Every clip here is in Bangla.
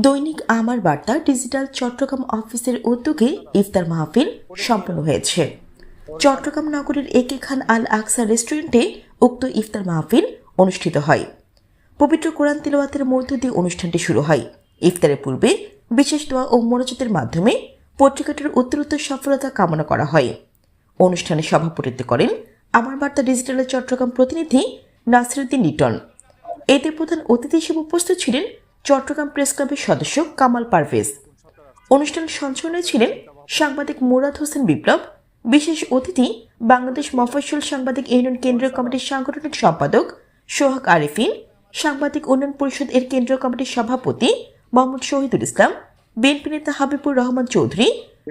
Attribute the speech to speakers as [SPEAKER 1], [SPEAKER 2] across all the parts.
[SPEAKER 1] দৈনিক আমার বার্তা ডিজিটাল চট্টগ্রাম অফিসের উদ্যোগে ইফতার মাহফিল সম্পন্ন হয়েছে। চট্টগ্রাম নগরের একে খান আল আকসা রেস্টুরেন্টে উক্ত ইফতার মাহফিল অনুষ্ঠিত হয়। পবিত্র কোরআন তিলাওয়াতের মধ্য দিয়ে অনুষ্ঠানটি শুরু হয়। ইফতারের পূর্বে বিশেষ দোয়া ও মোনাজাতের মাধ্যমে পত্রিকাটির উত্তরোত্তর সফলতা কামনা করা হয়। অনুষ্ঠানে সভাপতিত্ব করেন আমার বার্তা ডিজিটালের চট্টগ্রাম প্রতিনিধি নাসিরউদ্দিন লিটন। এতে প্রধান অতিথি হিসেবে উপস্থিত ছিলেন চট্টগ্রাম প্রেস ক্লাবের সদস্য কামাল পারভেজ। অনুষ্ঠান সঞ্চালনায় ছিলেন সাংবাদিক মুরাদ হোসেন বিপ্লব। বিশেষ অতিথি বাংলাদেশ মফস্বল সাংবাদিক ইউনিয়ন কেন্দ্রীয় কমিটির সাংগঠনিক সম্পাদক সোহাগ আরিফিন, সাংবাদিক উন্নয়ন পরিষদ এর কেন্দ্রীয় কমিটির সভাপতি মোহাম্মদ শহীদুল ইসলাম, বিএনপি নেতা হাবিবুর রহমান চৌধুরী,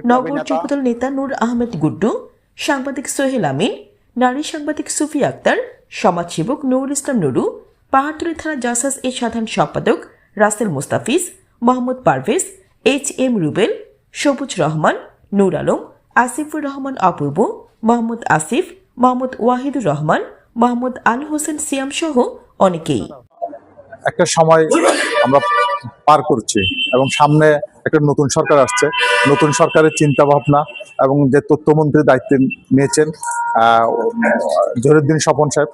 [SPEAKER 1] নগর যুবদল নেতা নূর আহমেদ গুড্ডু, সাংবাদিক সোহেল আমিন, নারী সাংবাদিক সুফি আক্তার, সমাজসেবক নুরুল ইসলাম নুরু, পাহাড়তলী থানা জাসাস এর সাধারণ সম্পাদক রাসেল মুস্তাফিজ, মোহাম্মদ পারভেজ, HM রুবেল, সবুজ রহমান, নূর আলম, আসিফুর রহমান অপূর্ব, মোহাম্মদ আসিফ, মোহাম্মদ ওয়াহিদুর রহমান, মোহাম্মদ আল হোসেন সিয়াম সহ অনেকেই।
[SPEAKER 2] একটা সময় আমরা পার করছি এবং সামনে একটা নতুন সরকার আসছে। নতুন সরকারের চিন্তা ভাবনা এবং যে তথ্যমন্ত্রীর দায়িত্ব নিয়েছেন জহিরুদ্দিন স্বপন সাহেব,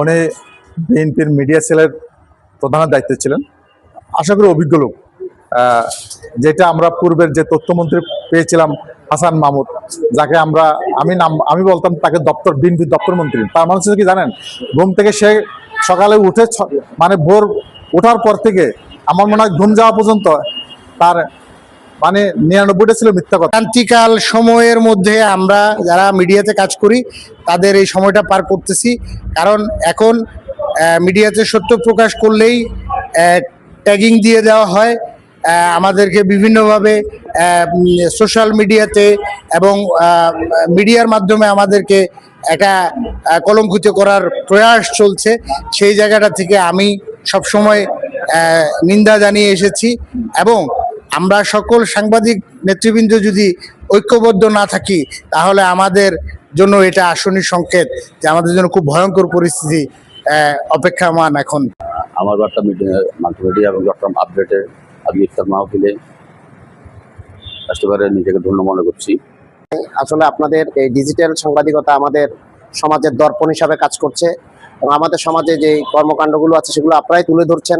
[SPEAKER 2] উনি বিএনপির মিডিয়া সেলের প্রধানের দায়িত্বে ছিলেন। আশা করি অভিজ্ঞ লোক। যেটা আমরা পূর্বের যে তথ্যমন্ত্রী পেয়েছিলাম হাসান মাহমুদ, যাকে আমি বলতাম তাকে বিএনপির দপ্তর মন্ত্রী। তার মানে হচ্ছে কি জানেন, ঘুম থেকে সে সকালে উঠে মানে ভোর ওঠার পর থেকে আমার মনে হয় ঘুম যাওয়া পর্যন্ত তার মানে 99টা ছিল মিথ্যা কথা।
[SPEAKER 3] ক্রান্তিকাল সময়ের মধ্যে আমরা যারা মিডিয়াতে কাজ করি তাদের এই সময়টা পার করতেছি। কারণ এখন মিডিয়াতে সত্য প্রকাশ করলেই ট্যাগিং দিয়ে দেওয়া হয়। আমাদেরকে বিভিন্নভাবে সোশ্যাল মিডিয়াতে এবং মিডিয়ার মাধ্যমে আমাদেরকে একটা কলঙ্কিত করার প্রয়াস চলছে। সেই জায়গাটা থেকে আমি সবসময় নিন্দা জানিয়ে এসেছি এবং আমরা সকল সাংবাদিক নেতৃবৃন্দ যদি ঐক্যবদ্ধ না থাকি তাহলে আমাদের জন্য এটা আসন্ন সংকেত যে আমাদের জন্য খুব ভয়ঙ্কর পরিস্থিতি অপেক্ষামান। এখন
[SPEAKER 4] আমার বার্তা মাল্টিমিডিয়া এবং চট্টগ্রাম আপডেটের আমি ইফতার মাহফিলে আসতে পারে নিজেকে ধন্য মনে করছি।
[SPEAKER 5] আসলে আপনাদের এই ডিজিটাল সাংবাদিকতা আমাদের সমাজের দর্পণ হিসাবে কাজ করছে এবং আমাদের সমাজে যে কর্মকাণ্ডগুলো আছে সেগুলো আপনারাই তুলে ধরছেন।